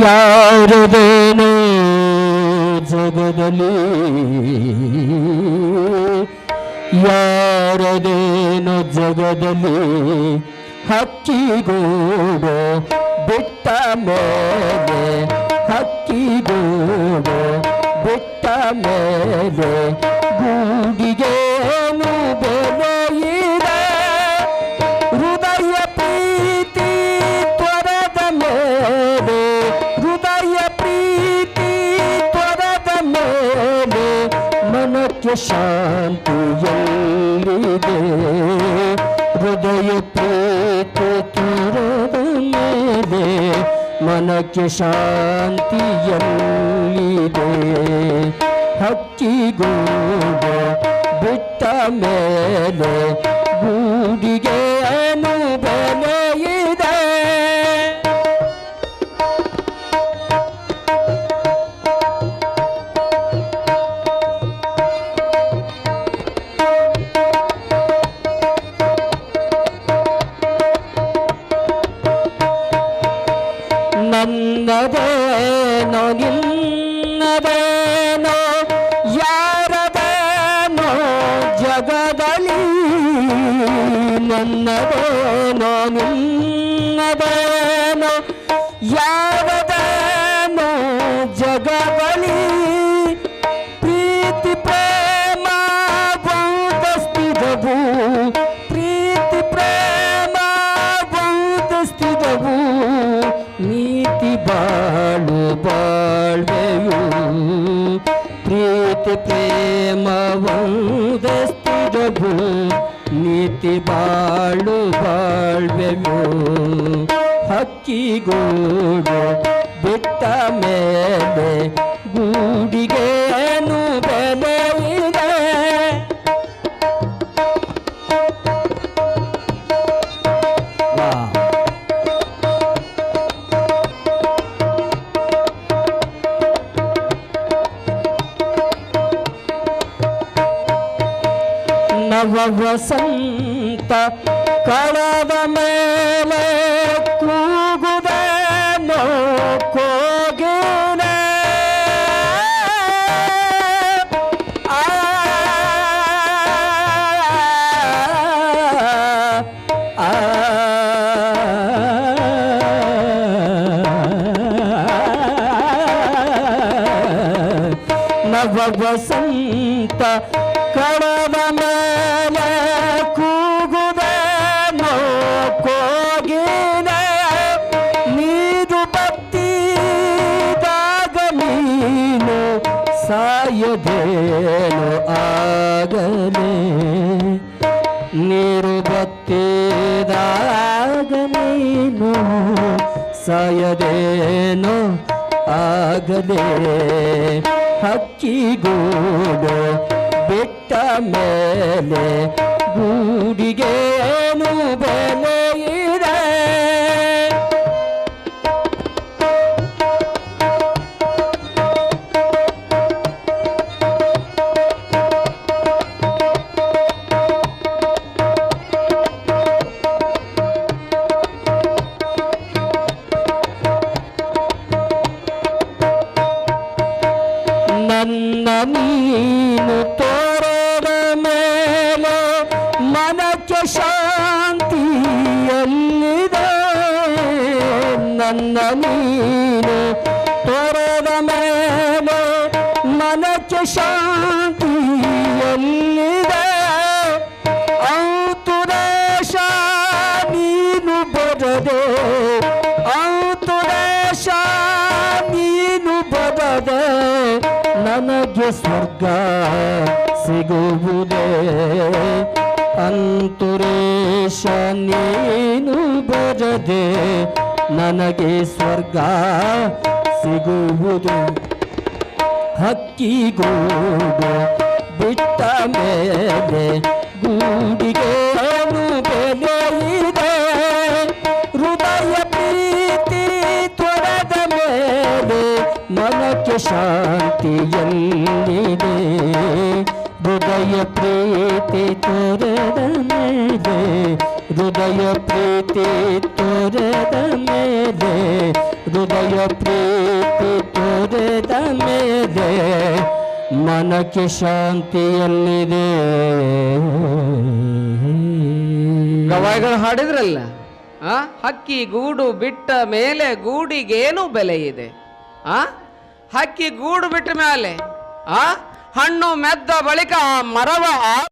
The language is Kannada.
ಯಾರದೇನೋ ಜಗದಲ್ಲಿ ಯಾರದೇನೋ ಜಗದಲ್ಲಿ ಹಕ್ಕಿಗೂಡು ಬಿಟ್ಟ ಮೇಲೆ ಹಕ್ಕಿಗೂಡು ಬಿಟ್ಟ ಮೇಲೆ ಗೂಡಿಗೇನು ಬೆಲೆ ಇದೆ ಹೃದಯ ಪ್ರೀತಿ ತ್ವರದ ಮೇಲೆ ಹೃದಯ ಪ್ರೀತಿ ತ್ವರದ ಮೇಲೆ ಮನಕ್ಕೆ ಶಾಂತಿ ಎಲ್ಲಿದೆ ಹೃದಯ ಪ್ರೀತಿ ತ್ವರದ ಮೇಲೆ ಮನಕ್ಕೆ ಶಾಂತಿ ಎಲ್ಲಿದೆ ಹಕ್ಕಿಗೂಡು ಬಿಟ್ಟ ಮೇಲೆ ಗೂಡಿಗೆ ಏನು ಬೆಲೆ ಇದೆ ನನ್ನದೇನೋ ನಿನ್ನದೇನೋ ಯಾರದೇನೋ ಜಗದಲ್ಲಿ ನನ್ನದೇನೋ ನಿನ್ನದೇನೋ ಯಾರದೇನೋ ಜಗದಲ್ಲಿ ಪ್ರೀತಿ ಪ್ರೇಮ ಬೌದ್ಧಸ್ತಿದವು ಪ್ರೀತಿ ಪ್ರೇಮ ಬೌದ್ಧಸ್ತಿದವು ನೀತಿ ಬಾಳು ಬಾಳ್ವೆಯು ಪ್ರೀತಿ ಪ್ರೇಮ ಬೌದ್ಧಸ್ತಿದವು ನೀತಿ ಬಾಳು ಬಾಳ್ವೆಯು ಹಕ್ಕಿಗೂಡು ಬಿಟ್ಟ ಮೇಲೆ ಗೂಡಿಗೆ ಏನು ಬೆಲೆ ಇದೆ ನವ ವಸಂತ ಕಳೆದ ಮೇಲೆ ಕೂಗುದೇನೋ ಕೋಗಿಲೆ ನವ ವಸಂತ ಕಳೆದ ಮೇಲೆ ಕೂಗುದೇನೋ ಕೋಗಿಲೆ ನೀರು ಬತ್ತಿದಾಗ ನೀನು ಸಾಯದೇನು ಆಗಲೇ ನೀರು ಬತ್ತಿದಾಗ ನೀನು ಸಾಯದೇನು ಆಗಲೇ ಹಕ್ಕಿಗೂಡು ಬಿಟ್ಟ ಮೇಲೆ ಗೂಡಿಗೆ ಏನು ಬೆಲೆ ಇದೆ ನನ್ನ ನೀನು ತೋರದ ಮೇಲೆ ಮನಕ್ಕೆ ಶಾಂತಿ ಎಲ್ಲಿದೆ ನನ್ನ ನೀನು ತೋರದ ಮೇಲೆ ಮನಕ್ಕೆ ಶಾಂತಿ ಎಲ್ಲಿದೆ ಔತುರೇಶ ನೀನು ಬರದೆ ಔತುರೇಶ ನೀನು ಬರದೆ ನನಗೆ ಸ್ವರ್ಗ ಸಿಗುವುದೇ ಅಂತುರೇಶ ನೀನು ಬರದೆ ನನಗೆ ಸ್ವರ್ಗ ಸಿಗುವುದು ಹಕ್ಕಿಗೂಡು ಬಿಟ್ಟ ಮೇಲೆ ಗೂಡಿಗೆ ಏನು ಬೆಲೆ ಇದೆ ಹೃದಯ ಪ್ರೀತಿ ತ್ವರದ ಮೇಲೆ ಮನಕ್ಕೆ ಶಾಂತಿ ಎಲ್ಲಿದೆ ಹೃದಯ ಪ್ರೀತಿ ತೋರದ ಮೇಲೆ ಹೃದಯ ಪ್ರೀತಿ ತೋರದ ಮೇಲೆ ಹೃದಯ ಪ್ರೀತಿ ತೋರಿದ ಮೇಲೆ ಮನಕ್ಕೆ ಶಾಂತಿಯಲ್ಲಿದೆ. ಗವಾಯಿಗಳು ಹಾಡಿದ್ರಲ್ಲ, ಹಕ್ಕಿ ಗೂಡು ಬಿಟ್ಟ ಮೇಲೆ ಗೂಡಿಗೇನು ಬೆಲೆ ಇದೆ? ಹಕ್ಕಿ ಗೂಡು ಬಿಟ್ಟ ಮೇಲೆ ಹಣ್ಣು ಮೆದ್ದ ಬಳಿಕ ಆ ಮರವ